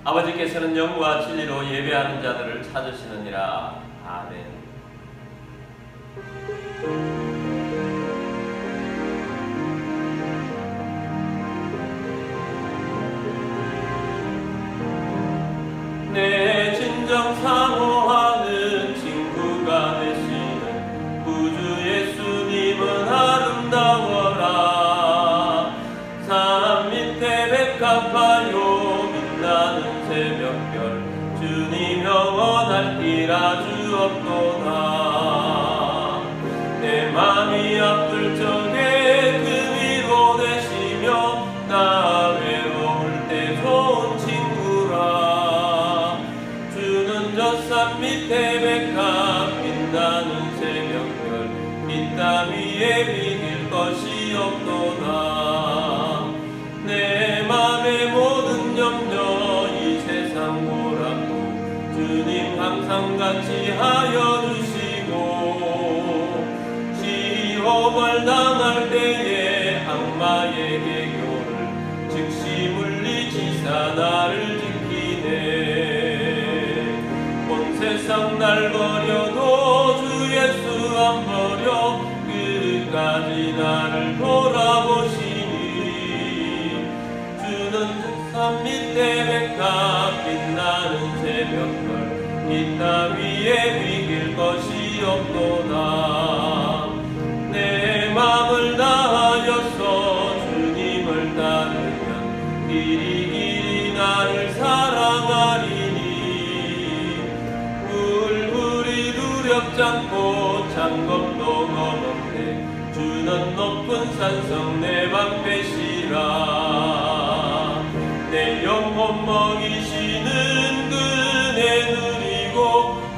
아버지께서는 영과 진리로 예배하는 자들을 찾으시느니라. 아멘. 내 진정 사모하는 친구가 되시는 구주 예수님은 아름다워라. 산 밑에 백합화요 빛나는 새벽별 주님 영원할 길 아주 없도다. 내 맘이 아플 적에 그 위로 되시며 나 외로울 때 좋은 친구라. 주는 저 산 밑에 백합 빛나는 새벽별 빛땀 위에 비길 것이 없도다. 내 맘의 모든 염려 이 세상 보라고 주님 항상 같이 하여 주시고, 시험을 당할 때에 악마의 개교를 즉시 물리치사 나를 지키네. 온 세상 날 버려도 주 예수 안 버려 끝까지 나를 돌아보시니. 주는 산 밑에 백합 빛나는 새벽별 빛땀 위에 비길 것이 없도다. 내 맘을 다하여서 주님을 따르면 길이 나를 사랑하리니. 불불이 두렵지 않고 창검도 검었네. 주는 높은 산성 내 방패시라. 내 영혼 먹이시는 그네 누리고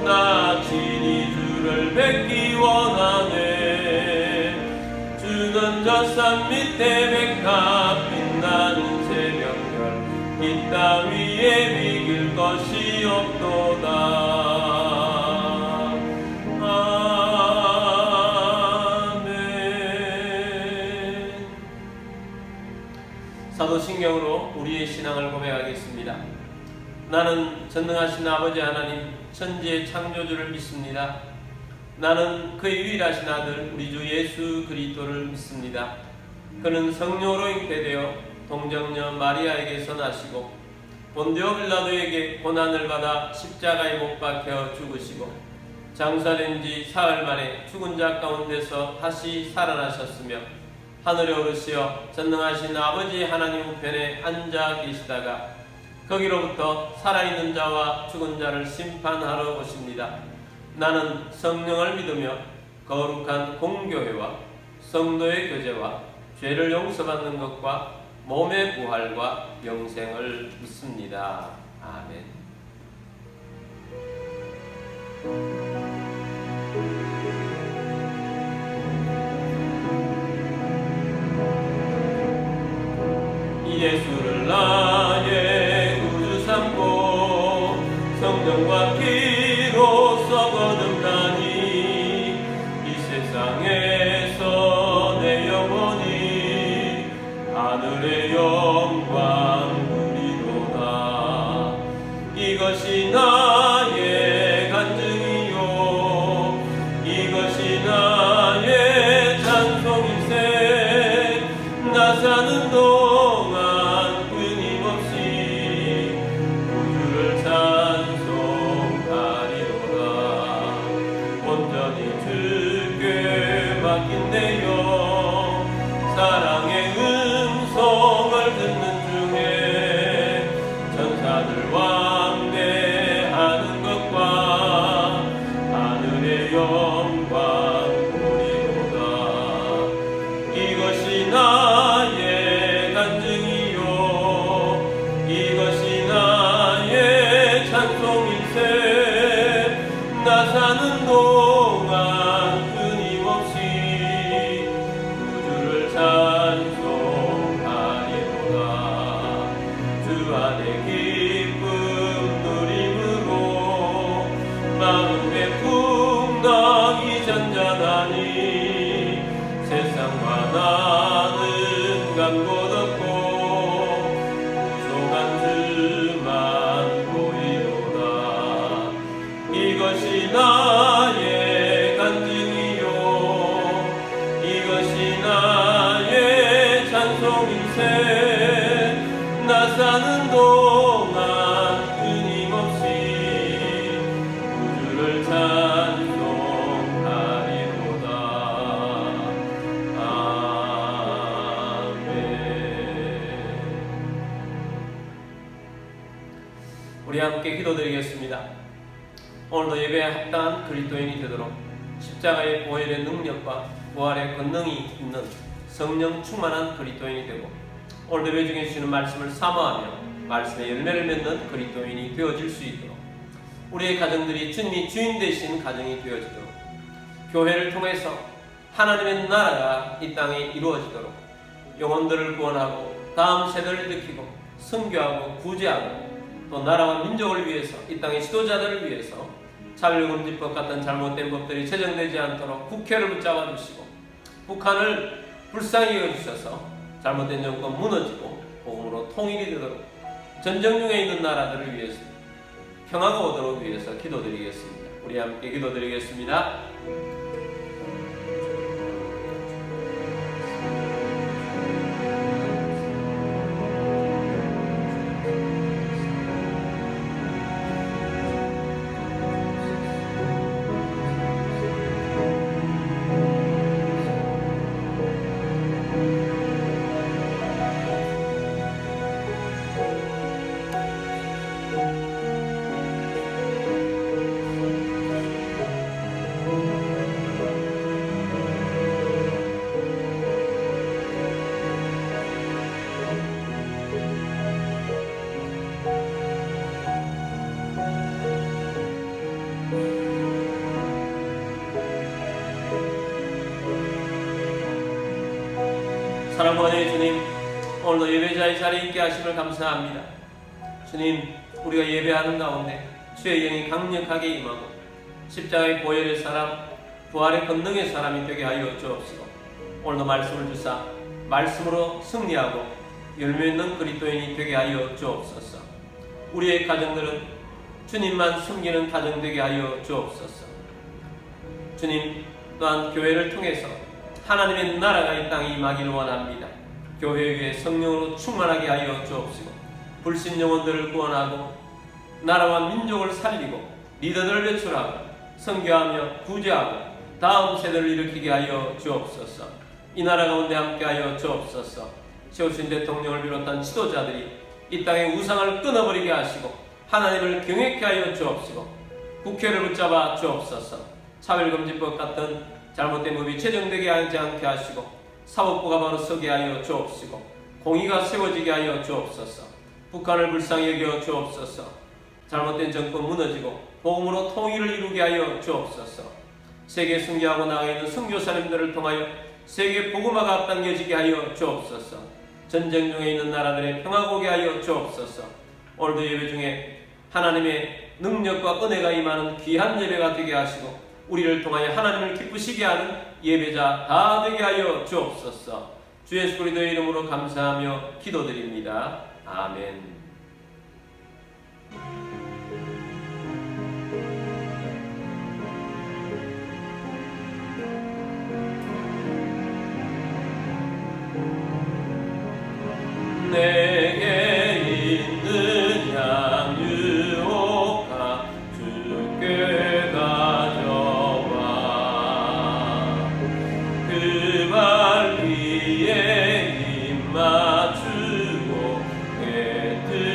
나 친히 주를 뵙기 원하네. 주는 저 산 밑에 백합 빛나는 새벽별 빛땀 위에 비길 것이 없도다. 사도신경으로 우리의 신앙을 고백하겠습니다. 나는 전능하신 아버지 하나님 천지의 창조주를 믿습니다. 나는 그의 유일하신 아들 우리 주 예수 그리스도를 믿습니다. 그는 성령으로 잉태되어 동정녀 마리아에게서 나시고 본디오 빌라도에게 고난을 받아 십자가에 못 박혀 죽으시고 장사된 지 사흘 만에 죽은 자 가운데서 다시 살아나셨으며 하늘에 오르시어 전능하신 아버지 하나님 우편에 앉아 계시다가 거기로부터 살아있는 자와 죽은 자를 심판하러 오십니다. 나는 성령을 믿으며 거룩한 공교회와 성도의 교제와 죄를 용서받는 것과 몸의 부활과 영생을 믿습니다. 아멘. 예수를 나의 구주 삼고 성령과 피로써 거듭나니 이 세상에서 내 영혼이 하늘의 영광 누리도다. 이것이 나의 간증이요 이것이 나의 찬송일세. 나 사는 동안 구주를 찬송하리로다. 온전히 주께 맡긴 내 영 사랑의 음성을 듣는 중에 천사들 왕래하는 것과 하늘의 영광 보리로다. 이것이 나의 간증이요 이것이 나의 찬송일세. 나 사는 동안 끊임없이 구주를 찬송하리로다. 주 안에 기쁨 누림으로 마음의 풍랑이 잔잔하니 세상과 나는 간 곳 없고 부족한 주만 함께 기도드리겠습니다. 오늘도 예배에 합당한 그리스도인이 되도록 십자가의 보혈의 능력과 부활의 권능이 있는 성령 충만한 그리스도인이 되고, 오늘도 예배 중에 주시는 말씀을 사모하며 말씀의 열매를 맺는 그리스도인이 되어질 수 있도록, 우리의 가정들이 주님이 주인 되신 가정이 되어지도록, 교회를 통해서 하나님의 나라가 이 땅에 이루어지도록 영혼들을 구원하고 다음 세대를 일으키고 선교하고 구제하고 또 나라와 민족을 위해서 이 땅의 지도자들을 위해서 차별금지법 같은 잘못된 법들이 제정되지 않도록 국회를 붙잡아 주시고, 북한을 불쌍히 여겨주셔서 잘못된 정권 무너지고 복음으로 통일이 되도록, 전쟁 중에 있는 나라들을 위해서 평화가 오도록 위해서 기도드리겠습니다. 우리 함께 기도드리겠습니다. 사랑하는 주님, 오늘도 예배자의 자리에 있게 하심을 감사합니다. 주님, 우리가 예배하는 가운데 주의 영이 강력하게 임하고 십자가의 보혈의 사람, 부활의 권능의 사람이 되게 하여 주옵시고, 오늘도 말씀을 주사 말씀으로 승리하고 열매 있는 그리스도인이 되게 하여 주옵소서. 우리의 가정들은 주님만 숨기는 가정 되게 하여 주옵소서. 주님, 또한 교회를 통해서 하나님의 나라가 이 땅에 임하기를 원합니다. 교회 위에 성령으로 충만하게 하여 주옵시고, 불신 영혼들을 구원하고 나라와 민족을 살리고 리더들을 배출하고 선교하며 구제하고 다음 세대를 일으키게 하여 주옵소서. 이 나라 가운데 함께하여 주옵소서. 세우신 대통령을 비롯한 지도자들이 이 땅의 우상을 끊어버리게 하시고 하나님을 경외케 하여 주옵시고, 국회를 붙잡아 주옵소서. 차별금지법 같은 잘못된 법이 제정되게 하지 않게 하시고 사법부가 바로 서게 하여 주옵시고, 공의가 세워지게 하여 주옵소서. 북한을 불쌍히 여겨 주옵소서. 잘못된 정권 무너지고 복음으로 통일을 이루게 하여 주옵소서. 세계 선교하고 나가 있는 선교사님들을 통하여 세계 복음화가 앞당겨지게 하여 주옵소서. 전쟁 중에 있는 나라들의 평화가 오게 하여 주옵소서. 오늘도 예배 중에 하나님의 능력과 은혜가 임하는 귀한 예배가 되게 하시고 우리를 통하여 하나님을 기쁘시게 하는 예배자 다 되게 하여 주옵소서. 주 예수 그리스도의 이름으로 감사하며 기도드립니다. 아멘. 내게 있는 양 유혹하 주께 가져와 그 발 위에 입 맞추고 깨뜨립니다.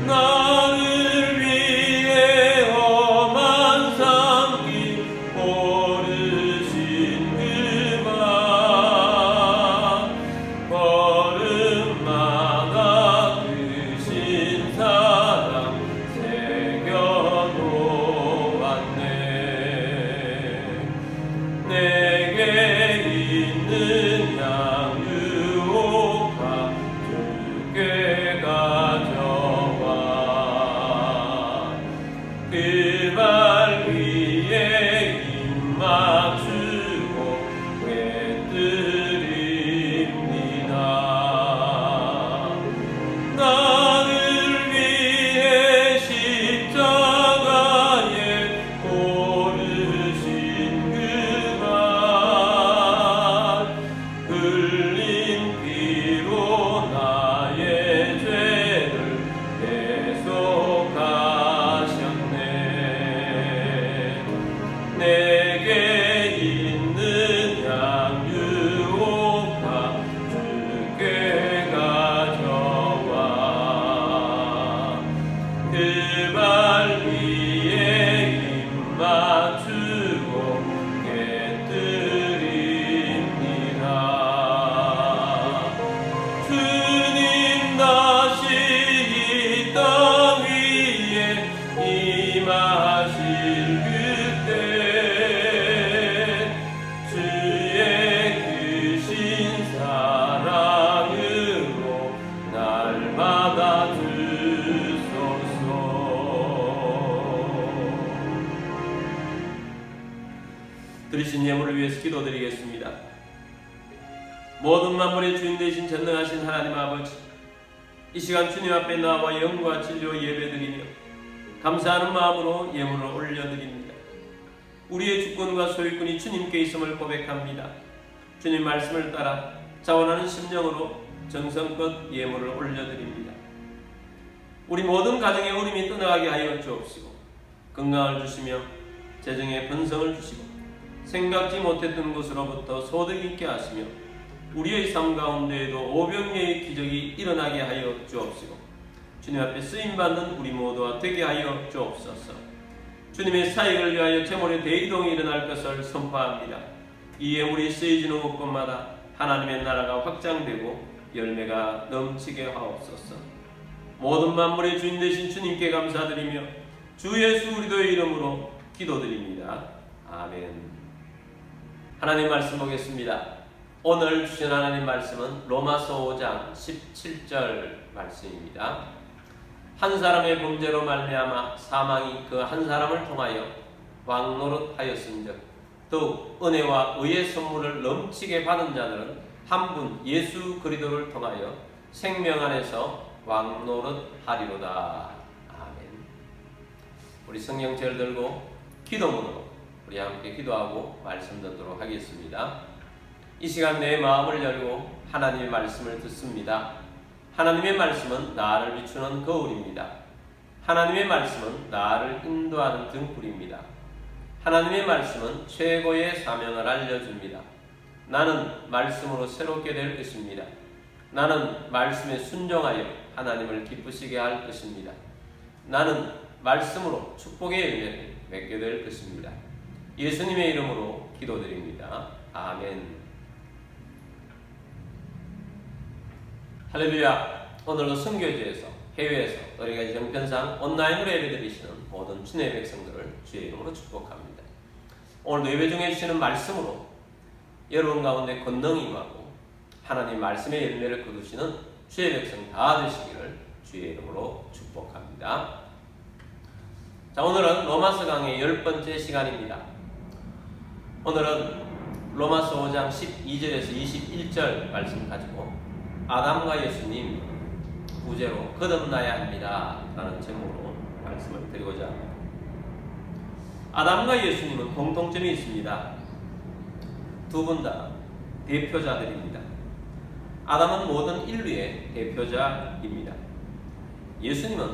나를 위해 험한 산길 오르신 그 발, 걸음마다 크신 사랑 새겨놓았네. 내게 있는 양 유혹하 주께 가져와 그 발 위에 입 맞추고 깨뜨립니다. 나를 위해 십자가에 오르신 그 발, 흘린 피로 나의 죄를 대속하셨네. 발 위에 힘 맞추고 깨뜨립니다. 주님 다시 이 땅 위에 임하실 그때 주의 크신 사랑으로 날 받아주소서. 드리신 예물을 위해서 기도드리겠습니다. 모든 만물의 주인 되신 전능하신 하나님 아버지, 이 시간 주님 앞에 나와 영과 진리로 예배드리며 감사하는 마음으로 예물을 올려드립니다. 우리의 주권과 소유권이 주님께 있음을 고백합니다. 주님 말씀을 따라 자원하는 심령으로 정성껏 예물을 올려드립니다. 우리 모든 가정의 어림이 떠나가게 하여 주옵시고 건강을 주시며 재정의 번성을 주시고 생각지 못했던 곳으로부터 소득 있게 하시며 우리의 삶 가운데에도 오병이의 기적이 일어나게 하여 주옵시고 주님 앞에 쓰임받는 우리 모두가 되게 하여 주옵소서. 주님의 사역을 위하여 제물의 대이동이 일어날 것을 선포합니다. 이 예물이 쓰여지는 곳곳마다 하나님의 나라가 확장되고 열매가 넘치게 하옵소서. 모든 만물의 주인 되신 주님께 감사드리며 주 예수 그리스도의 이름으로 기도드립니다. 아멘. 하나님 말씀 보겠습니다. 오늘 주신 하나님 말씀은 로마서 5장 17절 말씀입니다. 한 사람의 범죄로 말미암아 사망이 그 한 사람을 통하여 왕노릇하였은즉 더욱 은혜와 의의 선물을 넘치게 받은 자들은 한 분 예수 그리스도를 통하여 생명 안에서 왕노릇하리로다. 아멘. 우리 성경책을 들고 기도문으로 우리 함께 기도하고 말씀 듣도록 하겠습니다. 이 시간 내 마음을 열고 하나님의 말씀을 듣습니다. 하나님의 말씀은 나를 비추는 거울입니다. 하나님의 말씀은 나를 인도하는 등불입니다. 하나님의 말씀은 최고의 사명을 알려줍니다. 나는 말씀으로 새롭게 될 것입니다. 나는 말씀에 순종하여 하나님을 기쁘시게 할 것입니다. 나는 말씀으로 축복의 열매를 맺게 될 것입니다. 예수님의 이름으로 기도드립니다. 아멘. 할렐루야. 오늘도 선교지에서 해외에서 우리가 형편상 온라인으로 예배드리시는 모든 주님의 백성들을 주의 이름으로 축복합니다. 오늘도 예배 중에 주시는 말씀으로 여러분 가운데 권능이 임하고 하나님 말씀의 열매를 거두시는 주의 백성 다 되시기를 주의 이름으로 축복합니다. 자, 오늘은 로마서 강의 10번째 시간입니다. 오늘은 로마서 5장 12절에서 21절 말씀 가지고 아담과 예수님 부제로 거듭나야 합니다 라는 제목으로 말씀을 드리고자 합니다. 아담과 예수님은 공통점이 있습니다. 두 분 다 대표자들입니다. 아담은 모든 인류의 대표자입니다. 예수님은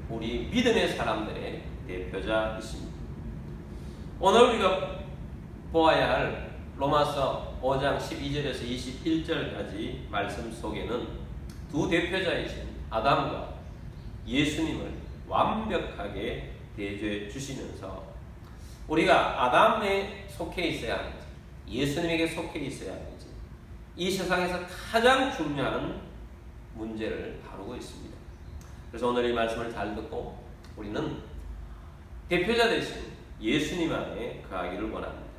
우리 믿음의 사람들의 대표자이십니다. 오늘 우리가 보아야 할 로마서 5장 12절에서 21절까지 말씀 속에는 두 대표자이신 아담과 예수님을 완벽하게 대조해 주시면서 우리가 아담에 속해 있어야 하는지 예수님에게 속해 있어야 하는지 이 세상에서 가장 중요한 문제를 다루고 있습니다. 그래서 오늘 이 말씀을 잘 듣고 우리는 대표자 대신 예수님 안에 거하기를 원합니다.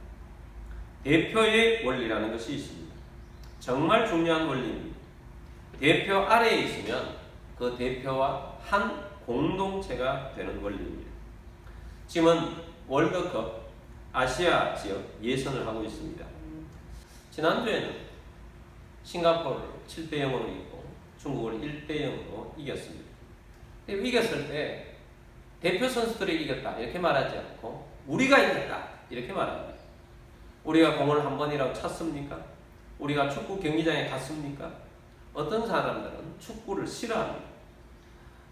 대표의 원리라는 것이 있습니다. 정말 중요한 원리입니다. 대표 아래에 있으면 그 대표와 한 공동체가 되는 원리입니다. 지금은 월드컵 아시아 지역 예선을 하고 있습니다. 지난주에는 싱가포르를 7대0으로 이기고 중국을 1대0으로 이겼습니다. 이겼을 때 대표 선수들이 이겼다 이렇게 말하지 않고 우리가 이겼다 이렇게 말합니다. 우리가 공을 한 번이라도 찼습니까? 우리가 축구 경기장에 갔습니까? 어떤 사람들은 축구를 싫어합니다.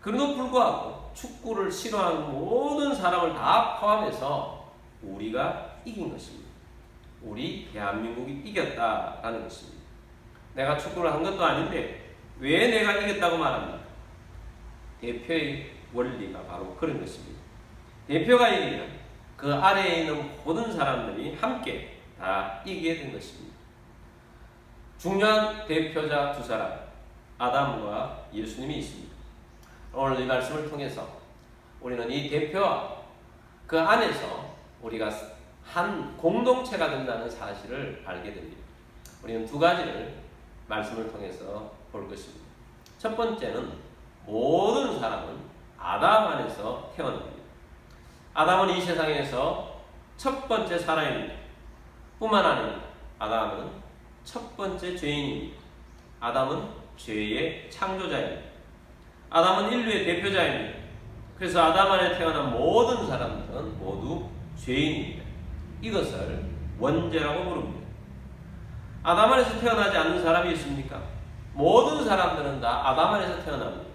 그럼에도 불구하고 축구를 싫어하는 모든 사람을 다 포함해서 우리가 이긴 것입니다. 우리 대한민국이 이겼다라는 것입니다. 내가 축구를 한 것도 아닌데 왜 내가 이겼다고 말합니까? 대표의 원리가 바로 그런 것입니다. 대표가 이기면 그 아래에 있는 모든 사람들이 함께 다 이기게 된 것입니다. 중요한 대표자 두 사람, 아담과 예수님이 있습니다. 오늘 이 말씀을 통해서 우리는 이 대표와 그 안에서 우리가 한 공동체가 된다는 사실을 알게 됩니다. 우리는 두 가지를 말씀을 통해서 볼 것입니다. 첫 번째는 모든 사람은 아담 안에서 태어납니다. 아담은 이 세상에서 첫 번째 사람입니다. 뿐만 아닙니다. 아담은 첫 번째 죄인입니다. 아담은 죄의 창조자입니다. 아담은 인류의 대표자입니다. 그래서 아담 안에 태어난 모든 사람들은 모두 죄인입니다. 이것을 원죄라고 부릅니다. 아담 안에서 태어나지 않는 사람이 있습니까? 모든 사람들은 다 아담 안에서 태어납니다.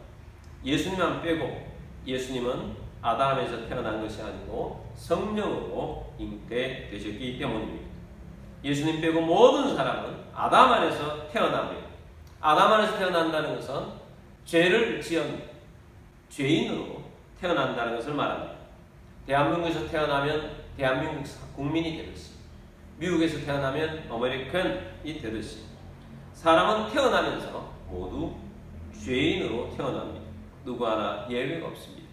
예수님만 빼고, 예수님은 아담에서 태어난 것이 아니고 성령으로 잉태되셨기 때문입니다. 예수님 빼고 모든 사람은 아담 안에서 태어납니다. 아담 안에서 태어난다는 것은 죄를 지은 죄인으로 태어난다는 것을 말합니다. 대한민국에서 태어나면 대한민국 국민이 되듯이, 미국에서 태어나면 아메리칸이 되듯이 사람은 태어나면서 모두 죄인으로 태어납니다. 누구 하나 예외가 없습니다.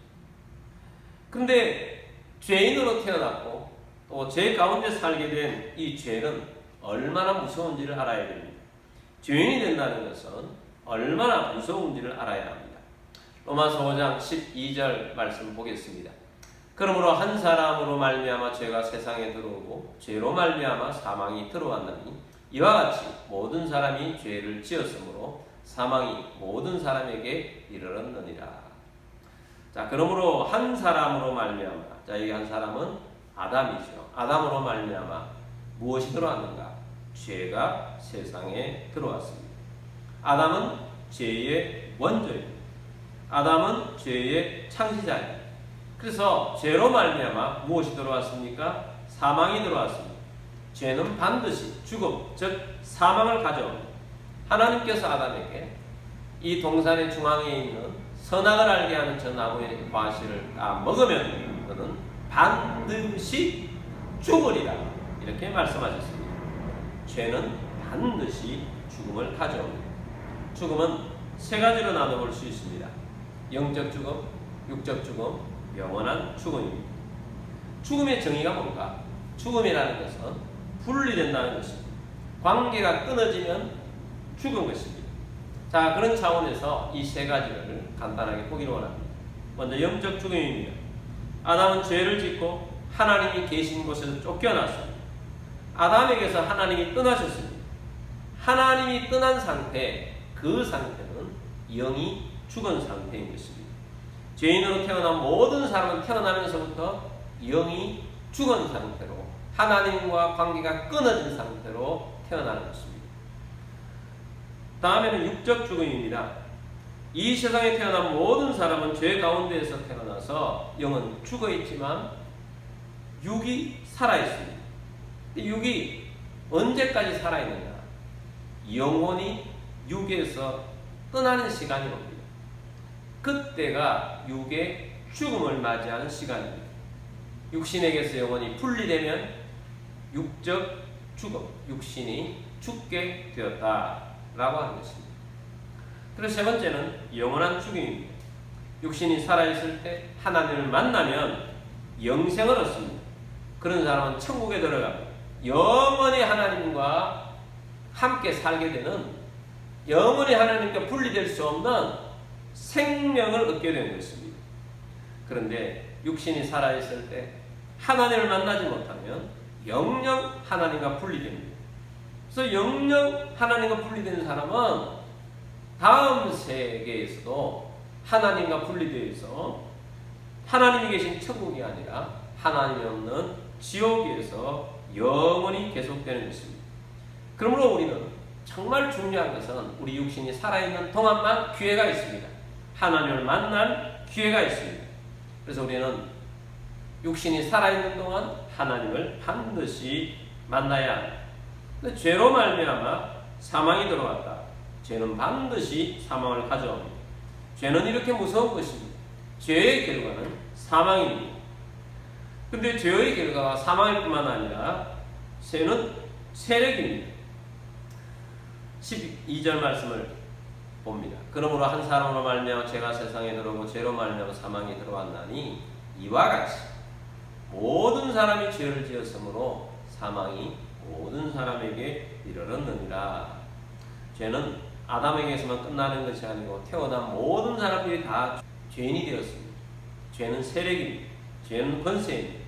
그런데 죄인으로 태어났고 또 죄 가운데 살게 된 이 죄는 얼마나 무서운지를 알아야 됩니다. 죄인이 된다는 것은 얼마나 무서운지를 알아야 합니다. 로마서 5장 12절 말씀 보겠습니다. 그러므로 한 사람으로 말미암아 죄가 세상에 들어오고 죄로 말미암아 사망이 들어왔나니 이와 같이 모든 사람이 죄를 지었으므로 사망이 모든 사람에게 이르렀느니라. 자, 그러므로 한 사람으로 말미암아, 자, 이 한 사람은 아담이죠. 아담으로 말미암아 무엇이 들어왔는가? 죄가 세상에 들어왔습니다. 아담은 죄의 원조입니다. 아담은 죄의 창시자입니다. 그래서 죄로 말미암아 무엇이 들어왔습니까? 사망이 들어왔습니다. 죄는 반드시 죽음, 즉 사망을 가져옵니다. 하나님께서 아담에게 이 동산의 중앙에 있는 선악을 알게 하는 저 나무의 과실을 먹으면 너는 반드시 죽으리라, 이렇게 말씀하셨습니다. 죄는 반드시 죽음을 가져옵니다. 죽음은 세 가지로 나눠볼 수 있습니다. 영적 죽음, 육적 죽음, 영원한 죽음입니다. 죽음의 정의가 뭔가? 죽음이라는 것은 분리된다는 것입니다. 관계가 끊어지면 죽은 것입니다. 자, 그런 차원에서 이 세 가지를 간단하게 보기를 원합니다. 먼저 영적 죽음입니다. 아담은 죄를 짓고 하나님이 계신 곳에서 쫓겨났습니다. 아담에게서 하나님이 떠나셨습니다. 하나님이 떠난 상태, 그 상태는 영이 죽은 상태인 것입니다. 죄인으로 태어난 모든 사람은 태어나면서부터 영이 죽은 상태로, 하나님과 관계가 끊어진 상태로 태어나는 것입니다. 다음에는 육적 죽음입니다. 이 세상에 태어난 모든 사람은 죄 가운데에서 태어나서 영은 죽어 있지만 육이 살아 있습니다. 육이 언제까지 살아 있느냐? 영혼이 육에서 떠나는 시간이 옵니다. 그때가 육의 죽음을 맞이하는 시간입니다. 육신에게서 영혼이 분리되면 육적 죽음, 육신이 죽게 되었다라고 하는 것입니다. 그래서 세 번째는 영원한 죽음입니다. 육신이 살아있을 때 하나님을 만나면 영생을 얻습니다. 그런 사람은 천국에 들어갑니다. 영원히 하나님과 함께 살게 되는, 영원히 하나님과 분리될 수 없는 생명을 얻게 되는 것입니다. 그런데 육신이 살아있을 때 하나님을 만나지 못하면 영영 하나님과 분리됩니다. 그래서 영영 하나님과 분리된 사람은 다음 세계에서도 하나님과 분리되어 있어 하나님이 계신 천국이 아니라 하나님이 없는 지옥에서 영원히 계속되는 것입니다. 그러므로 우리는 정말 중요한 것은 우리 육신이 살아있는 동안만 기회가 있습니다. 하나님을 만날 기회가 있습니다. 그래서 우리는 육신이 살아있는 동안 하나님을 반드시 만나야 합니다. 근데 죄로 말미암아 사망이 들어왔다. 죄는 반드시 사망을 가져옵니다. 죄는 이렇게 무서운 것입니다. 죄의 결과는 사망입니다. 근데 죄의 결과가 사망일 뿐만 아니라 죄는 세력입니다. 12절 말씀을 봅니다. 그러므로 한 사람으로 말미암아 죄가 세상에 들어오고 죄로 말미암아 사망이 들어왔나니 이와 같이 모든 사람이 죄를 지었으므로 사망이 모든 사람에게 이르렀느니라. 죄는 아담에게서만 끝나는 것이 아니고 태어난 모든 사람들이 다 죄인이 되었습니다. 죄는 세력입니다. 죄는 권세입니다.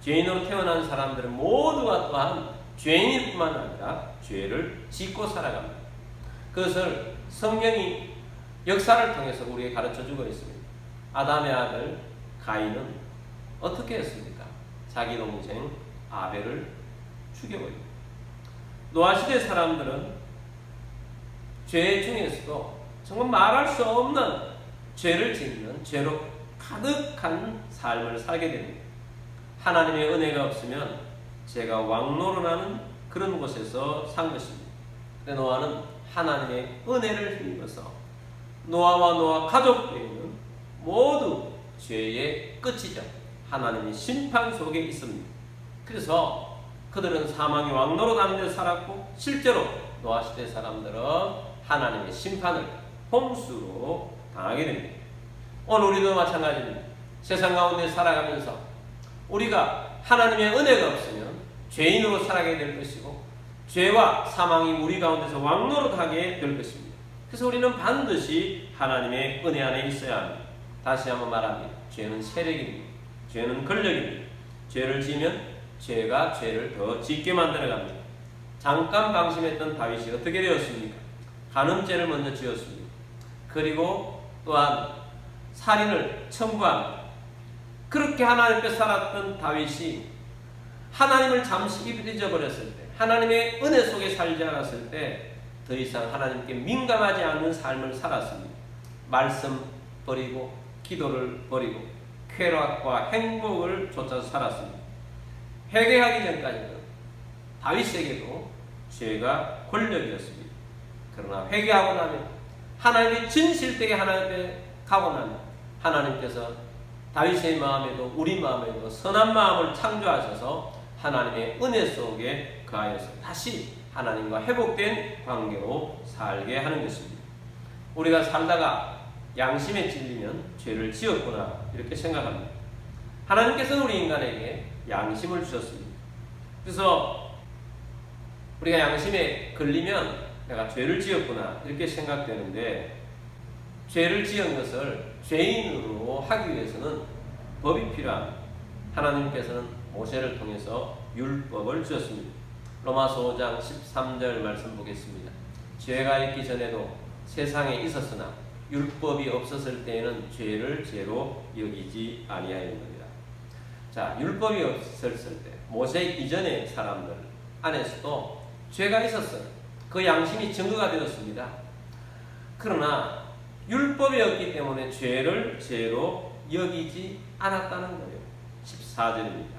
죄인으로 태어난 사람들은 모두가 또한 죄인일 뿐만 아니라 죄를 짓고 살아갑니다. 그것을 성경이 역사를 통해서 우리에게 가르쳐주고 있습니다. 아담의 아들 가인은 어떻게 했습니까? 자기 동생 아벨을 죽여버립니다. 노아시대 사람들은 죄 중에서도 정말 말할 수 없는 죄를 짓는 죄로 가득한 삶을 살게 됩니다. 하나님의 은혜가 없으면 죄가 왕노릇하는 그런 곳에서 산 것입니다. 근데 노아는 하나님의 은혜를 힘입어서 노아와 노아 가족들은 모두 죄의 끝이죠. 하나님의 심판 속에 있습니다. 그래서 그들은 사망의 왕노릇하는 데 살았고 실제로 노아시대 사람들은 하나님의 심판을 홍수로 당하게 됩니다. 오늘 우리도 마찬가지입니다. 세상 가운데 살아가면서 우리가 하나님의 은혜가 없으면 죄인으로 살아가게 될 것이고 죄와 사망이 우리 가운데서 왕노릇하게 될 것입니다. 그래서 우리는 반드시 하나님의 은혜 안에 있어야 합니다. 다시 한번 말합니다. 죄는 세력입니다. 죄는 권력입니다. 죄를 지으면 죄가 죄를 더 짓게 만들어갑니다. 잠깐 방심했던 다윗이 어떻게 되었습니까? 간음죄를 먼저 지었습니다. 그리고 또한 살인을 청구합니다. 그렇게 하나님께 살았던 다윗이 하나님을 잠시 잊어버렸을 때, 하나님의 은혜 속에 살지 않았을 때 더 이상 하나님께 민감하지 않는 삶을 살았습니다. 말씀 버리고 기도를 버리고 쾌락과 행복을 쫓아서 살았습니다. 회개하기 전까지는 다윗에게도 죄가 권력이었습니다. 그러나 회개하고 나면 하나님의 진실되게 하나님께 가고 나면 하나님께서 다윗의 마음에도 우리 마음에도 선한 마음을 창조하셔서 하나님의 은혜 속에 거하여서 다시 하나님과 회복된 관계로 살게 하는 것입니다. 우리가 살다가 양심에 찔리면 죄를 지었구나 이렇게 생각합니다. 하나님께서는 우리 인간에게 양심을 주셨습니다. 그래서 우리가 양심에 걸리면 내가 죄를 지었구나 이렇게 생각되는데 죄를 지은 것을 죄인으로 하기 위해서는 법이 필요합니다. 하나님께서는 모세를 통해서 율법을 주셨습니다. 로마서 5장 13절 말씀 보겠습니다. 죄가 있기 전에도 세상에 있었으나 율법이 없었을 때에는 죄를 죄로 여기지 아니하였느니라. 자, 율법이 없었을 때 모세 이전의 사람들 안에서도 죄가 있었어요. 그 양심이 증거가 되었습니다. 그러나 율법이 없기 때문에 죄를 죄로 여기지 않았다는 거예요. 14절입니다.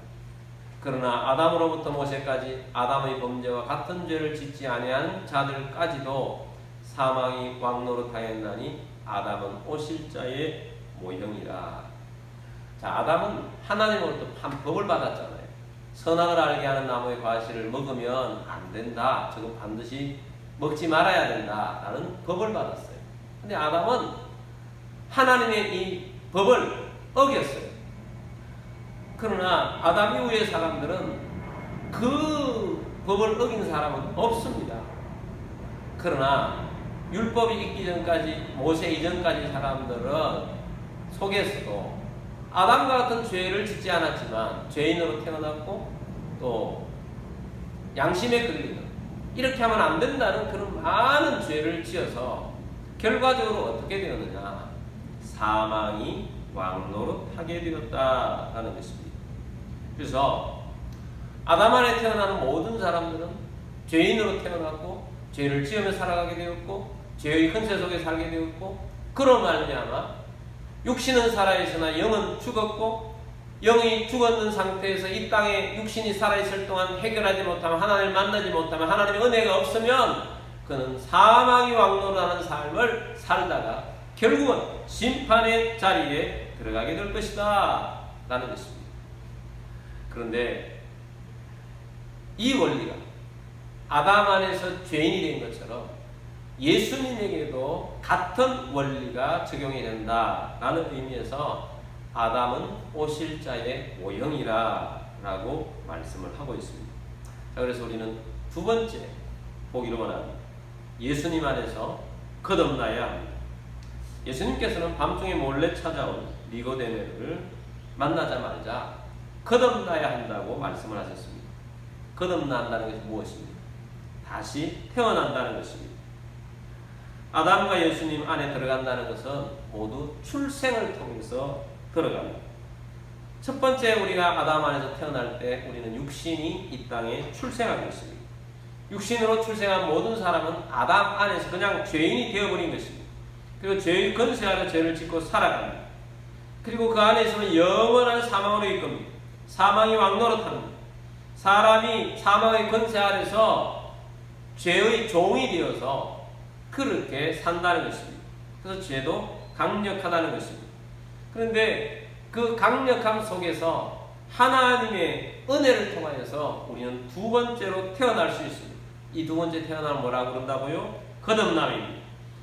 그러나 아담으로부터 모세까지 아담의 범죄와 같은 죄를 짓지 아니한 자들까지도 사망이 왕노릇하였나니 아담은 오실 자의 모형이라. 자, 아담은 하나님으로부터 한 법을 받았잖아요. 선악을 알게 하는 나무의 과실을 먹으면 안 된다. 저건 반드시 먹지 말아야 된다. 라는 법을 받았어요. 근데 아담은 하나님의 이 법을 어겼어요. 그러나 아담 이후의 사람들은 그 법을 어긴 사람은 없습니다. 그러나 율법이 있기 전까지 모세 이전까지 사람들은 속에서도 아담과 같은 죄를 짓지 않았지만 죄인으로 태어났고 또 양심에 걸리는 이렇게 하면 안 된다는 그런 많은 죄를 지어서 결과적으로 어떻게 되었느냐? 사망이 왕노릇하게 되었다라는 것입니다. 그래서 아담 안에 태어나는 모든 사람들은 죄인으로 태어났고 죄를 지으며 살아가게 되었고 죄의 흔세 속에 살게 되었고 그로 말미암아 육신은 살아있으나 영은 죽었고 영이 죽었는 상태에서 이 땅에 육신이 살아있을 동안 해결하지 못하면 하나님을 만나지 못하면 하나님의 은혜가 없으면 그는 사망이 왕노릇하는 삶을 살다가 결국은 심판의 자리에 들어가게 될 것이다 라는 것입니다. 그런데 이 원리가 아담 안에서 죄인이 된 것처럼 예수님에게도 같은 원리가 적용이 된다라는 의미에서 아담은 오실 자의 모형이라 라고 말씀을 하고 있습니다. 자, 그래서 우리는 두 번째 보기로만 합니다. 예수님 안에서 거듭나야 합니다. 예수님께서는 밤중에 몰래 찾아온 니고데모를 만나자마자 거듭나야 한다고 말씀을 하셨습니다. 거듭난다는 것이 무엇입니까? 다시 태어난다는 것입니다. 아담과 예수님 안에 들어간다는 것은 모두 출생을 통해서 들어갑니다. 첫 번째, 우리가 아담 안에서 태어날 때 우리는 육신이 이 땅에 출생한 것입니다. 육신으로 출생한 모든 사람은 아담 안에서 그냥 죄인이 되어버린 것입니다. 그리고 죄의 권세 아래 죄를 짓고 살아갑니다. 그리고 그 안에 있으면 영원한 사망으로 이끕니다. 사망이 왕노릇합니다. 사람이 사망의 권세 아래서 죄의 종이 되어서 그렇게 산다는 것입니다. 그래서 죄도 강력하다는 것입니다. 그런데 그 강력함 속에서 하나님의 은혜를 통하여서 우리는 두 번째로 태어날 수 있습니다. 이 두 번째 태어나면 뭐라고 그런다고요? 거듭남입니다.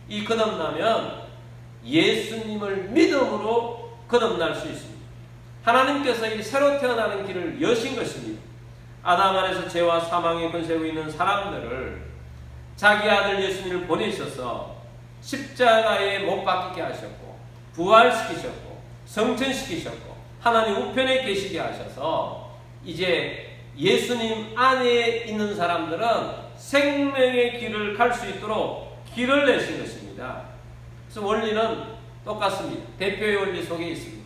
이 거듭나면 예수님을 믿음으로 거듭날 수 있습니다. 하나님께서 이 새로 태어나는 길을 여신 것입니다. 아담 안에서 죄와 사망의 권세고 있는 사람들을 자기 아들 예수님을 보내셔서 십자가에 못 박히게 하셨고 부활시키셨고 성천시키셨고 하나님 우편에 계시게 하셔서 이제 예수님 안에 있는 사람들은 생명의 길을 갈 수 있도록 길을 내신 것입니다. 그래서 원리는 똑같습니다. 대표의 원리 속에 있습니다.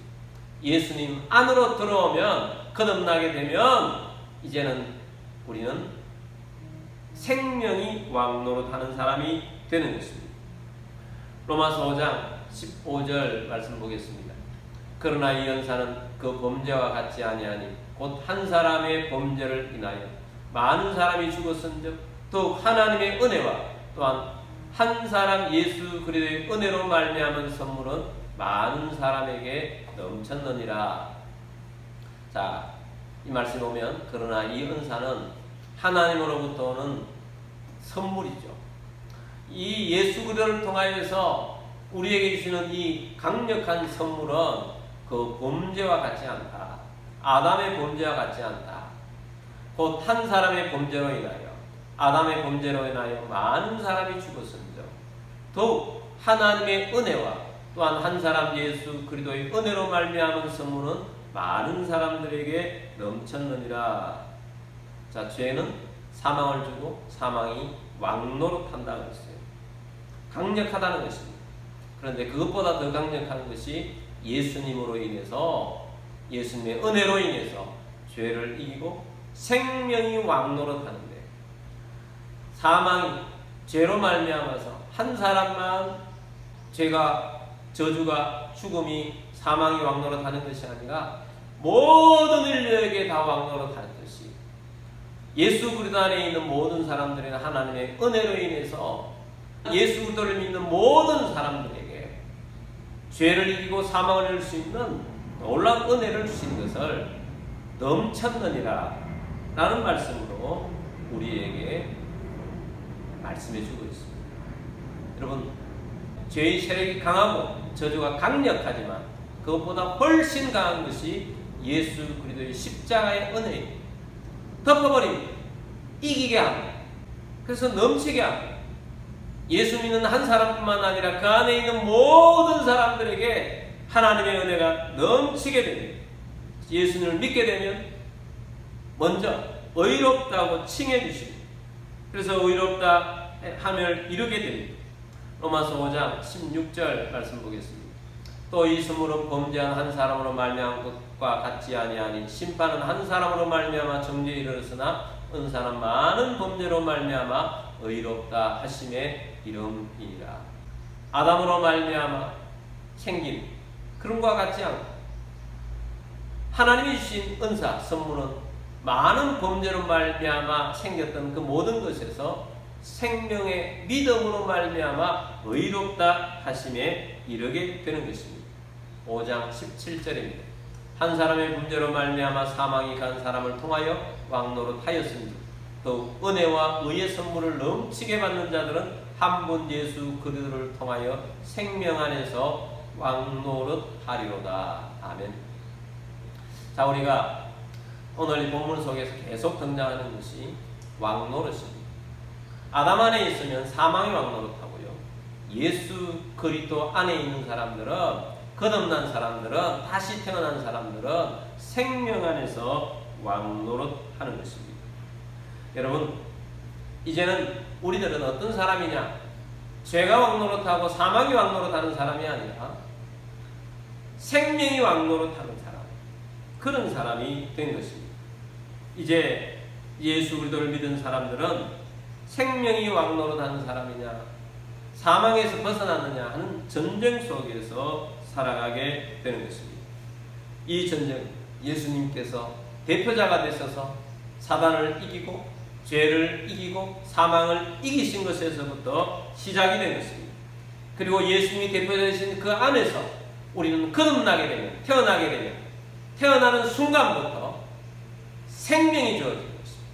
예수님 안으로 들어오면 거듭나게 되면 이제는 우리는 생명이 왕노릇하는 사람이 되는 것입니다. 로마서 5장 15절 말씀 보겠습니다. 그러나 이 연사는 그 범죄와 같지 아니하니 곧 한 사람의 범죄를 인하여 많은 사람이 죽었은즉 또 하나님의 은혜와 또한 한 사람 예수 그리스도의 은혜로 말미암은 선물은 많은 사람에게 넘쳤느니라. 자, 이 말씀 보면 그러나 이 은사는 하나님으로부터 오는 선물이죠. 이 예수 그리스도를 통하여서 우리에게 주시는 이 강력한 선물은 그 범죄와 같지 않다. 아담의 범죄와 같지 않다. 곧 한 사람의 범죄로 인하여 아담의 범죄로 인하여 많은 사람이 죽었습니다. 더욱 하나님의 은혜와 또한 한 사람 예수 그리스도의 은혜로 말미암은 선물은 많은 사람들에게 넘쳤느니라. 자, 죄는 사망을 주고 사망이 왕노릇한다는 것이에요. 강력하다는 것입니다. 그런데 그것보다 더 강력한 것이 예수님으로 인해서 예수님의 은혜로 인해서 죄를 이기고 생명이 왕노릇하는데 사망이 죄로 말미암아서 한 사람만 죄가 저주가 죽음이 사망이 왕노릇하는 것이 아니라 모든 인류에게 다 왕노릇하는 것이 예수 그리스도 안에 있는 모든 사람들에게 하나님의 은혜로 인해서 예수 그리스도를 믿는 모든 사람들에게 죄를 이기고 사망을 이길 수 있는 놀라운 은혜를 주신 것을 넘쳤느니라 라는 말씀으로 우리에게 말씀해 주고 있습니다. 여러분, 죄의 세력이 강하고 저주가 강력하지만 그것보다 훨씬 강한 것이 예수 그리스도의 십자가의 은혜입니다. 덮어버립니다. 이기게 합니다. 그래서 넘치게 합니다. 예수 믿는 한 사람뿐만 아니라 그 안에 있는 모든 사람들에게 하나님의 은혜가 넘치게 됩니다. 예수님을 믿게 되면 먼저 의롭다고 칭해 주십니다. 그래서 의롭다 하며 이르게 됩니다. 로마서 5장 16절 말씀 보겠습니다. 또 이 선물은 범죄한 한 사람으로 말미암은 것과 같지 아니하니 심판은 한 사람으로 말미암아 정죄에 이르렀으나 은사는 많은 범죄로 말미암아 의롭다 하심에 이름이니라. 아담으로 말미암아 생긴 그런 것과 같지 않고 하나님이 주신 은사 선물은 많은 범죄로 말미암아 생겼던 그 모든 것에서 생명의 믿음으로 말미암아 의롭다 하심에 이르게 되는 것입니다. 5장 17절입니다. 한 사람의 문제로 말미암아 사망이 간 사람을 통하여 왕노릇하였으니 또 은혜와 의의 선물을 넘치게 받는 자들은 한 분 예수 그리스도를 통하여 생명 안에서 왕노릇하리로다. 아멘. 자, 우리가 오늘 이 본문 속에서 계속 등장하는 것이 왕노릇입니다. 아담 안에 있으면 사망이 왕노릇하고요, 예수 그리스도 안에 있는 사람들은, 거듭난 사람들은, 다시 태어난 사람들은 생명 안에서 왕노릇하는 것입니다. 여러분, 이제는 우리들은 어떤 사람이냐? 죄가 왕노릇하고 사망이 왕노릇하는 사람이 아니라 생명이 왕노릇하는 사람, 그런 사람이 된 것입니다. 이제 예수 그리스도를 믿은 사람들은 생명이 왕노릇하는 사람이냐, 사망에서 벗어났느냐 하는 전쟁 속에서 살아가게 되는 것입니다. 이 전쟁, 예수님께서 대표자가 되셔서 사단을 이기고 죄를 이기고 사망을 이기신 것에서부터 시작이 된 것입니다. 그리고 예수님이 대표되신 그 안에서 우리는 거듭나게 되면, 태어나게 되면, 태어나는 순간부터 생명이 주어지는 것입니다.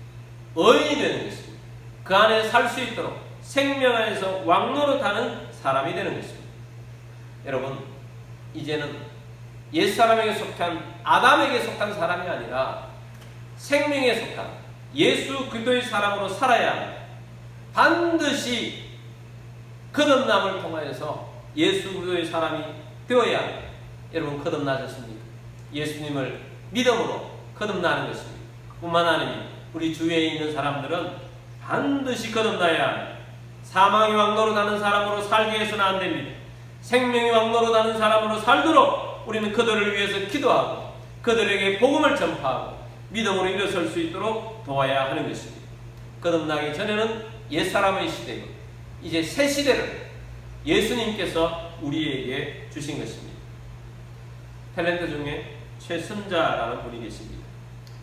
의인이 되는 것입니다. 그 안에 살 수 있도록 생명 안에서 왕노릇하는 사람이 되는 것입니다. 여러분, 이제는 옛사람에게 속한, 아담에게 속한 사람이 아니라 생명에 속한 예수 그리스도의 사람으로 살아야 합니다. 반드시 거듭남을 통하여서 예수 그리스도의 사람이 되어야 합니다. 여러분, 거듭나셨습니까? 예수님을 믿음으로 거듭나는 것입니다. 뿐만 아니라 우리 주위에 있는 사람들은 반드시 거듭나야 합니다. 사망이 왕노릇하는 사람으로 살게 해서는 안 됩니다. 생명이 왕노릇하는 사람으로 살도록 우리는 그들을 위해서 기도하고 그들에게 복음을 전파하고 믿음으로 일어설 수 있도록 도와야 하는 것입니다. 거듭나기 전에는 옛사람의 시대고 이제 새 시대를 예수님께서 우리에게 주신 것입니다. 탤런트 중에 최선자라는 분이 계십니다.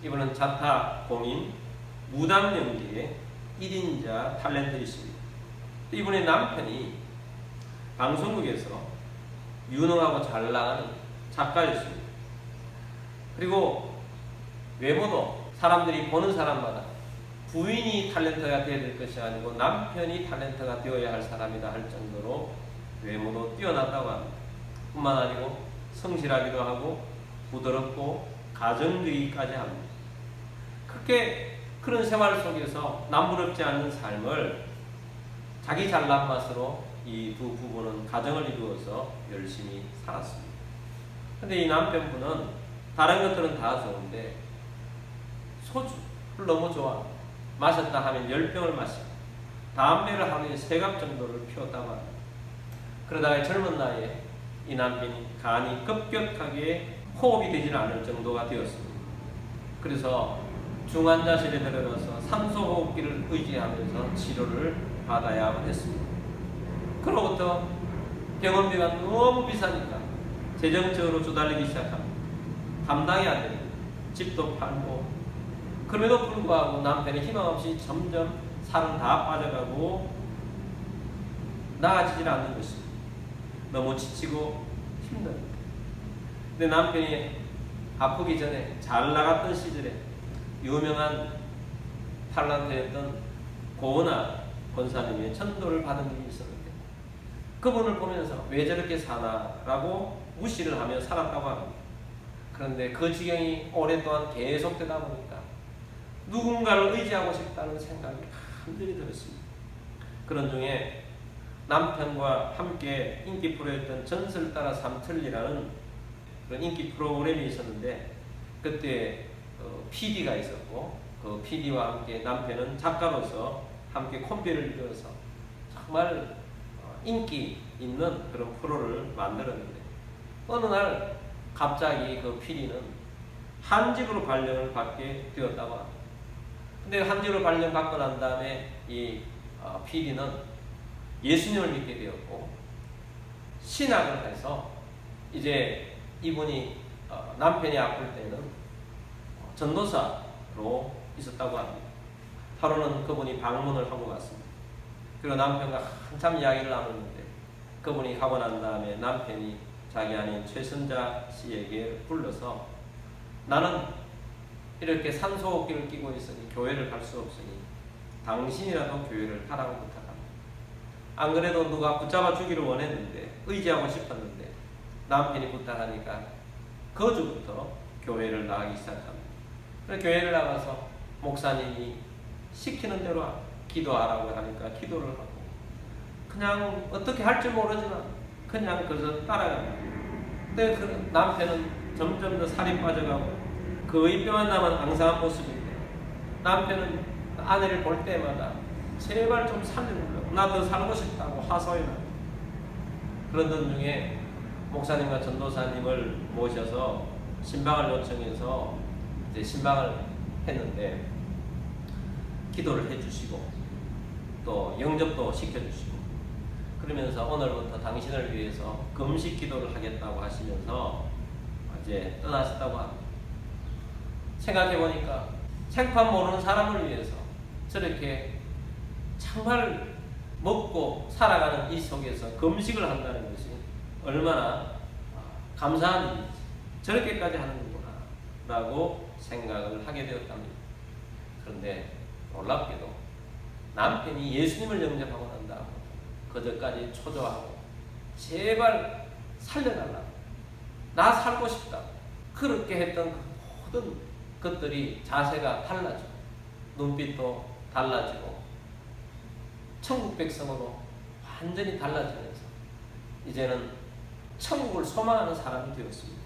이분은 자타 공인 무당 연기의 1인자 탤런트이십니다. 이분의 남편이 방송국에서 유능하고 잘 나가는 작가였습니다. 그리고 외모도 사람들이 보는 사람마다 부인이 탤런트가 되어야 될 것이 아니고 남편이 탤런트가 되어야 할 사람이다 할 정도로 외모도 뛰어났다고 합니다. 뿐만 아니고 성실하기도 하고 부드럽고 가정주의까지 합니다. 그렇게 그런 생활 속에서 남부럽지 않는 삶을 자기 잘난 맛으로 이 두 부부는 가정을 이루어서 열심히 살았습니다. 근데 이 남편분은 다른 것들은 다 좋은데 소주를 너무 좋아합니다. 마셨다 하면 10병을 마시고 담배를 하루에 3갑 정도를 피웠다고 합니다. 그러다가 젊은 나이에 이 남편이 간이 급격하게 호흡이 되지 않을 정도가 되었습니다. 그래서 중환자실에 들어가서 산소호흡기를 의지하면서 치료를 받아야만 했습니다. 그로부터 병원비가 너무 비싸니까 재정적으로 쪼달리기 시작합니다. 감당이 안 됩니다. 집도 팔고. 그럼에도 불구하고 남편이 희망 없이 점점 살은 다 빠져가고 나아지질 않는 것입니다. 너무 지치고 힘듭니다. 근데 남편이 아프기 전에 잘 나갔던 시절에 유명한 탤런트였던 고은아 권사님의 천도를 받은 일이 있었는데 그분을 보면서 왜 저렇게 사나라고 무시를 하며 살았다고 합니다. 그런데 그 지경이 오랫동안 계속되다 보니까 누군가를 의지하고 싶다는 생각이 간절히 들었습니다. 그런 중에 남편과 함께 인기 프로였던 전설 따라 삼틀리라는 그런 인기 프로그램이 있었는데 그때 PD가 있었고 그 PD와 함께 남편은 작가로서 함께 콤비를 이루어서 정말 인기 있는 그런 프로를 만들었는데 어느 날 갑자기 그 PD는 한직으로 발령을 받게 되었다고 합니다. 근데 한직으로 발령 받고 난 다음에 이 PD는 예수님을 믿게 되었고 신학을 해서 이제 이분이 남편이 아플 때는 전도사로 있었다고 합니다. 하루는 그분이 방문을 하고 갔습니다. 그리고 남편과 한참 이야기를 나눴는데 그분이 가고 난 다음에 남편이 자기 아닌 최선자 씨에게 불러서 나는 이렇게 산소호흡기를 끼고 있으니 교회를 갈 수 없으니 당신이라도 교회를 가라고 부탁합니다. 안 그래도 누가 붙잡아 주기를 원했는데 의지하고 싶었는데 남편이 부탁하니까 그 주부터 교회를 나가기 시작합니다. 그래서 교회를 나가서 목사님이 시키는 대로 기도하라고 하니까 기도를 하고 그냥 어떻게 할지 모르지만 그냥 그저 따라갑니다. 근데 그 남편은 점점 더 살이 빠져가고 거의 뼈만 남은 앙상한 모습인데 남편은 아내를 볼 때마다 제발 좀 살려달라고 나 더 살고 싶다고 하소연합니다. 그러던 중에 목사님과 전도사님을 모셔서 신방을 요청해서 이제 신방을 했는데 기도를 해주시고 또 영접도 시켜주시고 그러면서 오늘부터 당신을 위해서 금식 기도를 하겠다고 하시면서 이제 떠나셨다고 합니다. 생각해보니까 생판 모르는 사람을 위해서 저렇게 정말 먹고 살아가는 이 속에서 금식을 한다는 것이 얼마나 감사한 일인지 저렇게까지 하는구나 라고 생각을 하게 되었답니다. 그런데 놀랍게도 남편이 예수님을 영접하고 난 다음 그저까지 초조하고 제발 살려달라고 나 살고 싶다 그렇게 했던 그 모든 것들이 자세가 달라지고 눈빛도 달라지고 천국 백성으로 완전히 달라지면서 이제는 천국을 소망하는 사람이 되었습니다.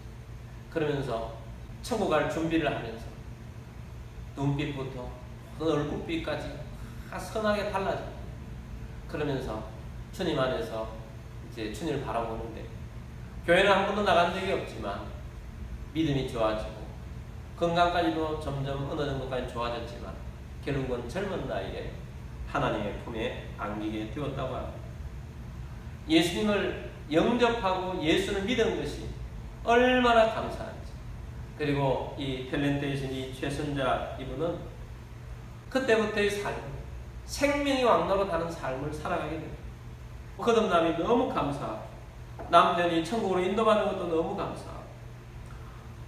그러면서 천국 갈 준비를 하면서 눈빛부터 얼굴빛까지 다 선하게 달라집니다. 그러면서 주님 안에서 이제 주님을 바라보는데 교회는 한 번도 나간 적이 없지만 믿음이 좋아지고 건강까지도 점점 어느 정도까지 좋아졌지만 결국은 젊은 나이에 하나님의 품에 안기게 되었다고 합니다. 예수님을 영접하고 예수를 믿은 것이 얼마나 감사한지. 그리고 이 탤런트이신 이 최선자 이분은 그때부터의 삶, 생명이 왕노릇하는 삶을 살아가게 됩니다. 거듭남이 너무 감사하고 남편이 천국으로 인도받는 것도 너무 감사하고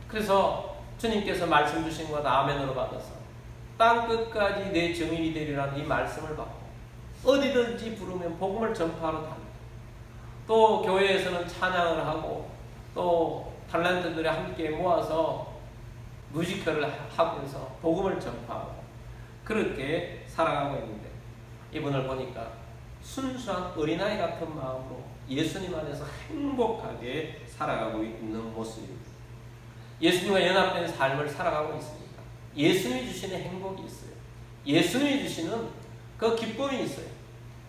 그래서 주님께서 말씀 주신 것 아멘으로 받아서 땅끝까지 내 증인이 되리라는 이 말씀을 받고 어디든지 부르면 복음을 전파하러 다닙니다. 또 교회에서는 찬양을 하고 또 탤런트들이 함께 모아서 뮤지컬을 하고 해서 복음을 전파하고 그렇게 살아가고 있는데 이분을 보니까 순수한 어린아이 같은 마음으로 예수님 안에서 행복하게 살아가고 있는 모습입니다. 예수님과 연합된 삶을 살아가고 있습니다. 예수님이 주시는 행복이 있어요. 예수님이 주시는 그 기쁨이 있어요.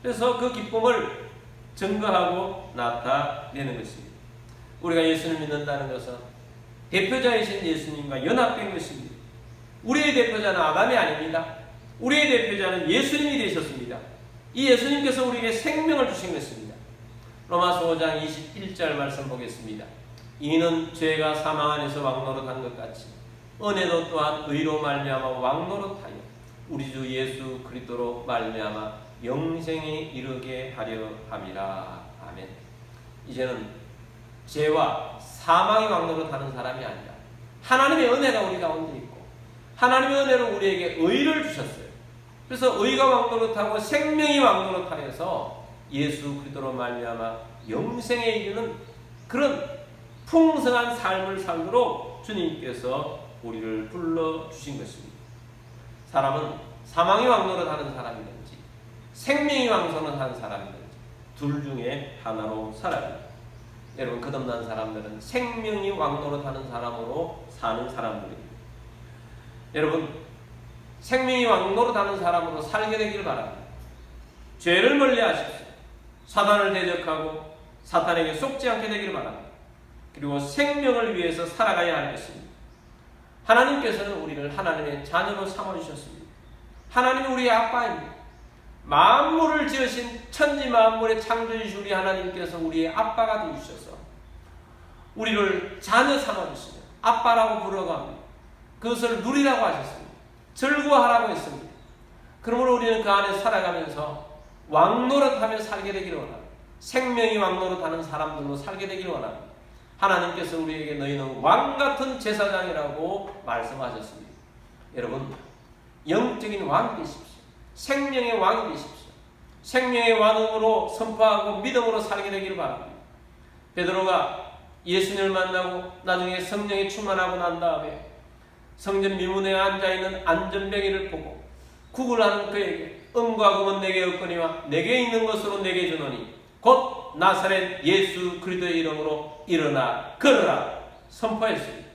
그래서 그 기쁨을 증거하고 나타내는 것입니다. 우리가 예수님을 믿는다는 것은 대표자이신 예수님과 연합된 것입니다. 우리의 대표자는 아담이 아닙니다. 우리의 대표자는 예수님이 되셨습니다. 이 예수님께서 우리에게 생명을 주신 것입니다. 로마서 5장 21절 말씀 보겠습니다. 이는 죄가 사망 안에서 왕노릇한 것 같이 은혜도 또한 의로 말미암아 왕노릇하여 우리 주 예수 그리스도로 말미암아 영생에 이르게 하려 함이라. 아멘. 이제는 죄와 사망이 왕노릇하는 사람이 아니라 하나님의 은혜가 우리 가운데 있고 하나님의 은혜로 우리에게 의를 주셨어요. 그래서 의가 왕노릇하고 생명이 왕노릇하여서 예수 그리스도로 말미암아 영생에 이르는 그런 풍성한 삶을 살도록 주님께서 우리를 불러주신 것입니다. 사람은 사망이 왕노릇하는 사람이든지 생명이 왕노릇하는 사람이든지 둘 중에 하나로 살아야 합니다. 여러분 거듭난 사람들은 생명이 왕노릇하는 사람으로 사는 사람들입니다. 여러분 생명이 왕노릇하는 사람으로 살게 되기를 바랍니다. 죄를 멀리하십시오. 사단을 대적하고 사탄에게 속지 않게 되기를 바랍니다. 그리고 생명을 위해서 살아가야 할 것입니다. 하나님께서는 우리를 하나님의 자녀로 삼아주셨습니다. 하나님이 우리의 아빠입니다. 만물을 지으신 천지 만물의 창조주신 우리 하나님께서 우리의 아빠가 되주셔서 우리를 자녀 삼아주시며 아빠라고 부르고 그것을 누리라고 하셨습니다. 즐거워하라고 했습니다. 그러므로 우리는 그 안에 살아가면서 왕노릇하며 살게 되기를 원합니다. 생명이 왕노릇하는 사람들로 살게 되기를 원합니다. 하나님께서 우리에게 너희는 왕같은 제사장이라고 말씀하셨습니다. 여러분, 영적인 왕이 되십시오. 생명의 왕이 되십시오. 생명의 왕으로 선포하고 믿음으로 살게 되기를 바랍니다. 베드로가 예수님을 만나고 나중에 성령에 충만하고 난 다음에 성전 미문에 앉아있는 안전뱅이를 보고 구걸하는 그에게 은과 금은 내게 없거니와 내게 있는 것으로 내게 주노니 곧 나사렛 예수 그리스도의 이름으로 일어나 걸어라 선포했습니다.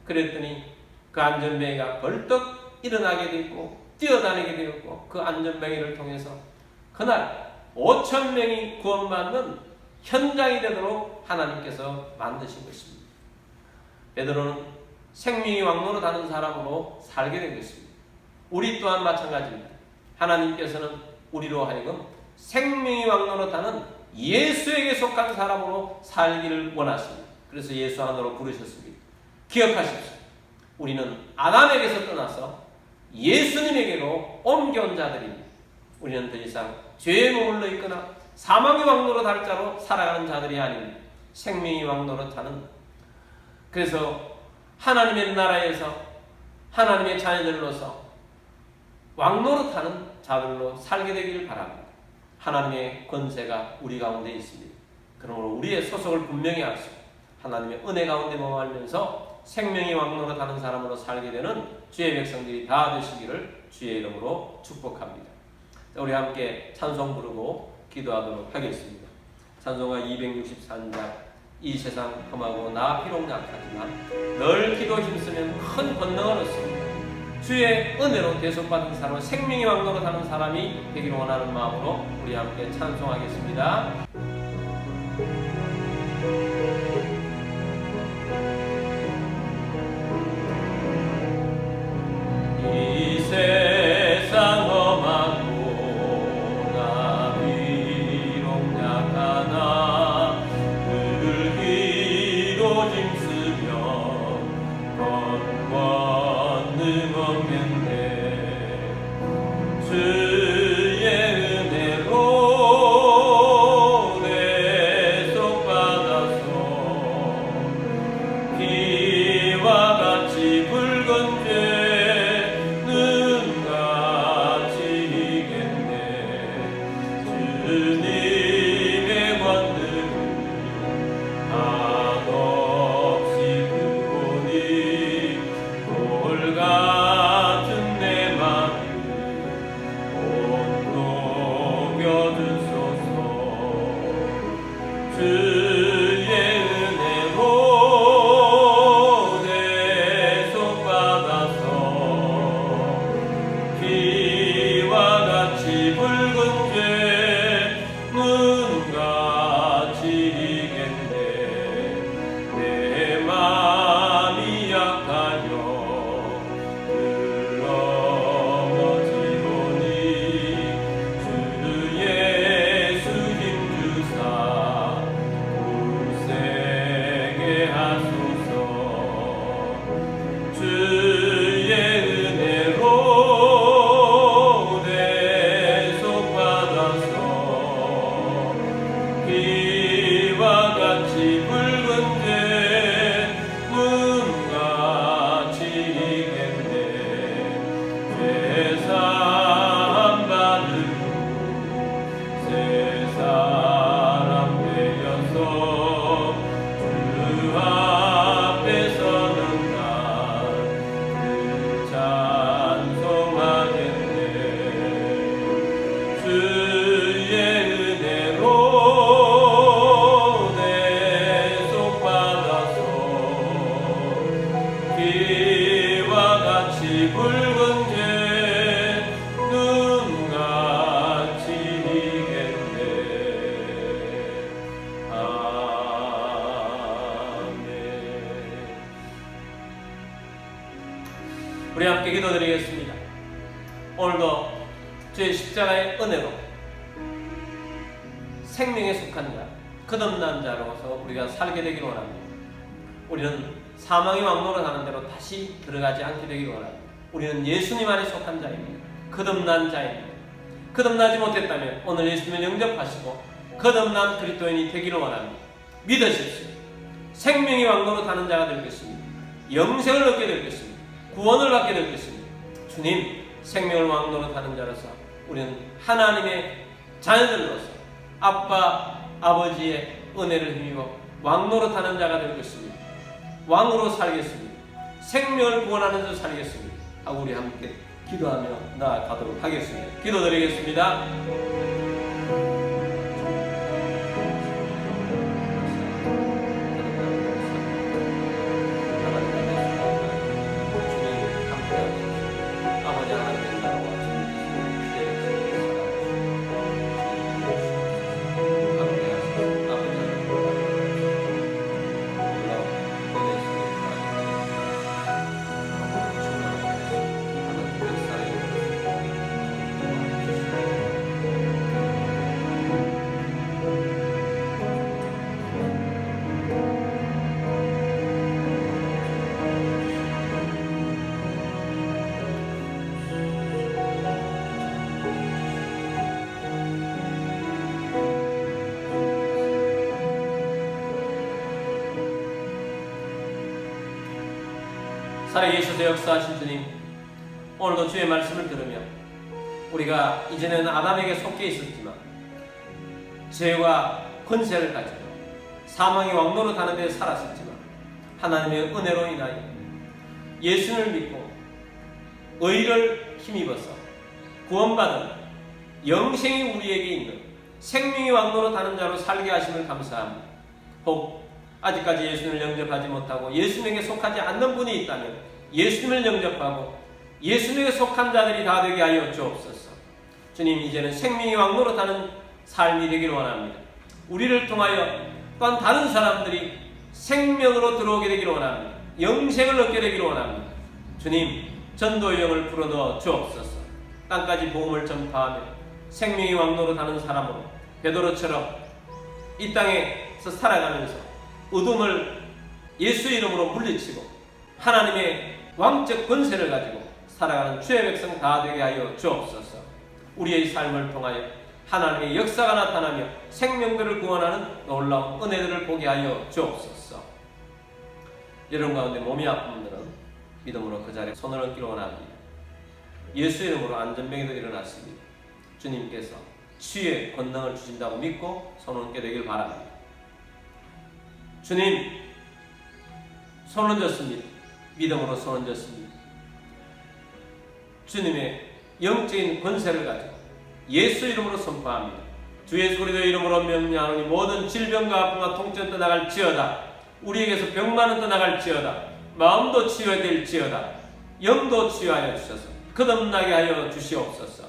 그랬더니 그 안전뱅이가 벌떡 일어나게 되었고 뛰어다니게 되었고 그 안전뱅이를 통해서 그날 5,000명이 구원받는 현장이 되도록 하나님께서 만드신 것입니다. 베드로는 생명의 왕노릇 하는 사람으로 살게 된 것입니다. 우리 또한 마찬가지입니다. 하나님께서는 우리로 하여금 생명의 왕노릇 하는 예수에게 속한 사람으로 살기를 원하십니다. 그래서 예수 안으로 부르셨습니다. 기억하십시오. 우리는 아담에게서 떠나서 예수님에게로 옮겨온 자들입니다. 우리는 더 이상 죄에 머물러 있거나 사망의 왕노릇 할 자로 살아가는 자들이 아닙니다. 생명의 왕노릇 하는, 그래서 하나님의 나라에서 하나님의 자녀들로서 왕노릇 하는 자들로 살게 되기를 바랍니다. 하나님의 권세가 우리 가운데 있습니다. 그러므로 우리의 소속을 분명히 하시고 하나님의 은혜 가운데 머물면서 생명의 왕노릇 하는 사람으로 살게 되는 주의 백성들이 다 되시기를 주의 이름으로 축복합니다. 우리 함께 찬송 부르고 기도하도록 하겠습니다. 찬송가 263장. 이 세상 험하고 나 비록 약하지만 늘 기도 힘쓰면 큰 권능을 얻습니다. 주의 은혜로 대속받은 사람은 생명의 왕노릇 하는 사람이 되기를 원하는 마음으로 우리 함께 찬송하겠습니다. 이 세상 험하고 나 비록 약하나 늘 기도 힘쓰며 권능 없는데 주의 은혜로 대속받아서 비와 같이 붉은 죄는 같이 이겠네. 주님의 권능은 한없이 크오니 돌 같은 내 맘을 녹여주소서. 주의 은혜로 대속받아서 비와 같이 붉은 죄는 같이 이겠네. 내 맘이 약하여 늘 넘어지오니 주 예수 힘주사 굳세게 하소서. 주의 은혜로 대속받아서 비와 같이 붉은 죄는 같이 이겠네. 죄사함 받은 새 사람 되어서 주 앞에 서는 날 찬송하겠네. 주의 은혜로 대속받아서 비와 같이 붉은 죄는 같이 이겠네. 아멘. 우리 함께 기도드리겠습니다. 오늘도 주의 십자가의 은혜로 생명에 속한 자, 거듭난 자로서 우리가 살게 되기를 원합니다. 우리는 사망의 왕노릇 하는 대로 다시 들어가지 않게 되기를 원합니다. 우리는 예수님 안에 속한 자입니다. 거듭난 자입니다. 거듭나지 못했다면 오늘 예수님을 영접하시고 거듭난 그리스도인이 되기를 원합니다. 믿으십시오. 생명의 왕노로 타는 자가 될 것입니다. 영생을 얻게 될 것입니다. 구원을 받게 될 것입니다. 주님, 생명을 왕노로 타는 자로서 우리는 하나님의 자녀들로서 아빠, 아버지의 은혜를 힘입어 왕노로 타는 자가 될 것입니다. 왕으로 살겠습니다. 생명을 구원하는 자 살겠습니다. 하고 우리 함께 기도하며 나아가도록 하겠습니다. 기도드리겠습니다. 살아계셔서 역사하신 주님, 오늘도 주의 말씀을 들으며 우리가 이제는 아담에게 속해 있었지만 죄와 권세를 가지고 사망의 왕노로 타는 데 살았었지만 하나님의 은혜로 인하여 예수를 믿고 의를 힘입어서 구원받은 영생이 우리에게 있는 생명의 왕노로 타는 자로 살게 하심을 감사합니다. 혹 아직까지 예수님을 영접하지 못하고 예수님에게 속하지 않는 분이 있다면 예수님을 영접하고 예수님에게 속한 자들이 다 되게 하여 주옵소서. 주님, 이제는 생명의 왕노로 타는 삶이 되기를 원합니다. 우리를 통하여 또한 다른 사람들이 생명으로 들어오게 되기를 원합니다. 영생을 얻게 되기를 원합니다. 주님, 전도의 영을 불어넣어 주옵소서. 땅까지 복음을 전파하며 생명의 왕노로 타는 사람으로 베드로처럼 이 땅에서 살아가면서 어둠을 예수의 이름으로 물리치고 하나님의 왕적 권세를 가지고 살아가는 주의 백성 다 되게 하여 주옵소서. 우리의 삶을 통하여 하나님의 역사가 나타나며 생명들을 구원하는 놀라운 은혜들을 보게 하여 주옵소서. 여러분 가운데 몸이 아픈 분들은 믿음으로 그 자리에 손을 얹기를 원합니다. 예수 이름으로 안전병에도 일어났습니다. 주님께서 치유의 권능을 주신다고 믿고 손을 얹게 되길 바랍니다. 주님, 손 얹었습니다. 믿음으로 손 얹었습니다. 주님의 영적인 권세를 가지고 예수 이름으로 선포합니다. 주 예수 그리스도 이름으로 명령하노니 모든 질병과 아픔과 통증 떠나갈지어다. 우리에게서 병만은 떠나갈지어다. 마음도 치유될지어다. 영도 치유하여 주셔서 거듭나게 하여 주시옵소서.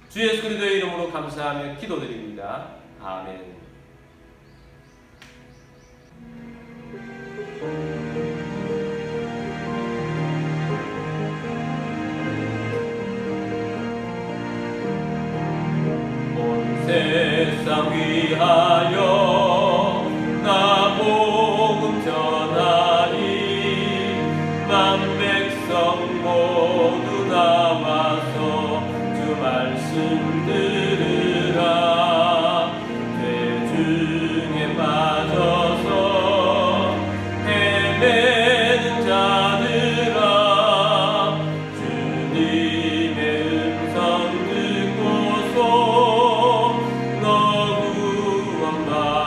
주 예수 그리스도의 이름으로 감사하며 기도드립니다. 아멘. 세상 위하여 나 복음 전하리. 만 백성 모두 나와서 주 말씀 들으라. 죄 중에 빠져서 헤매는 자들아, 주님의 음성 듣고서 너 구원받으라.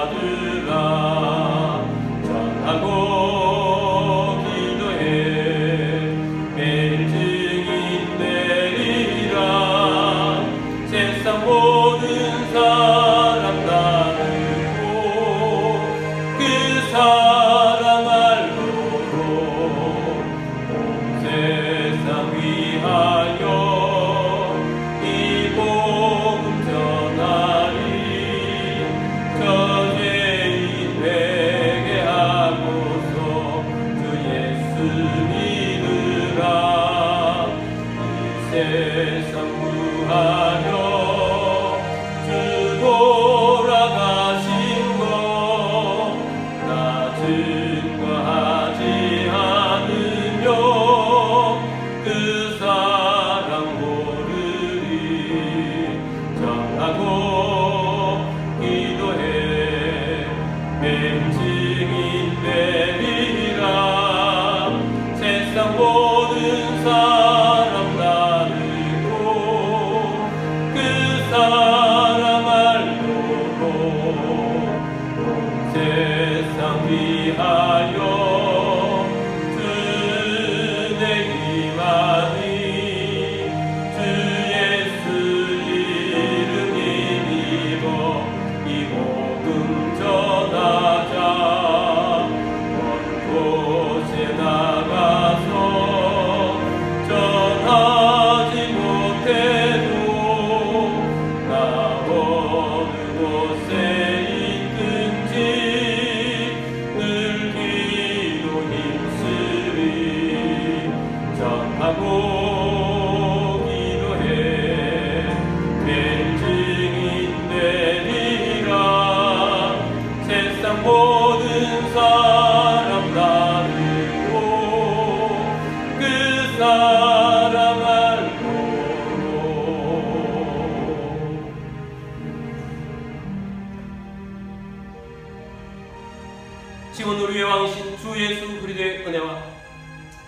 지금 우리의 왕이신 주 예수 그리스도의 은혜와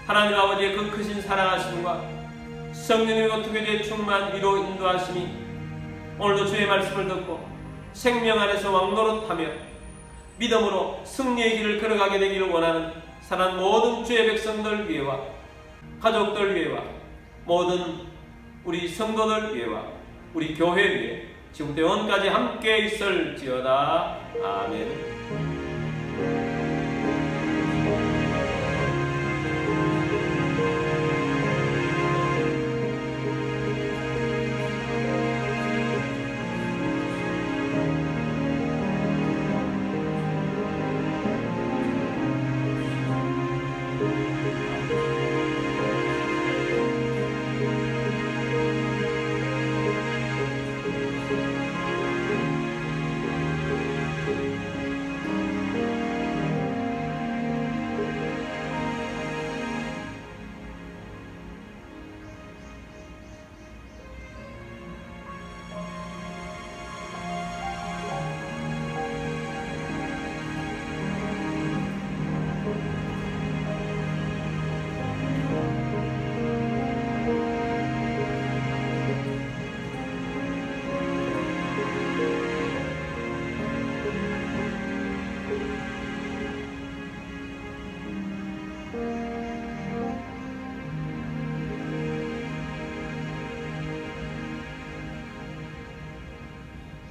하나님 아버지의 그 크신 사랑하심과 성령의 어떻게된 충만 위로 인도하심이 오늘도 주의 말씀을 듣고 생명 안에서 왕노릇하며 믿음으로 승리의 길을 걸어가게 되기를 원하는 사랑하는 모든 주의 백성들 위해와 가족들 위해와 모든 우리 성도들 위해와 우리 교회 위에 지금부터 영원까지 함께 있을지어다. 아멘.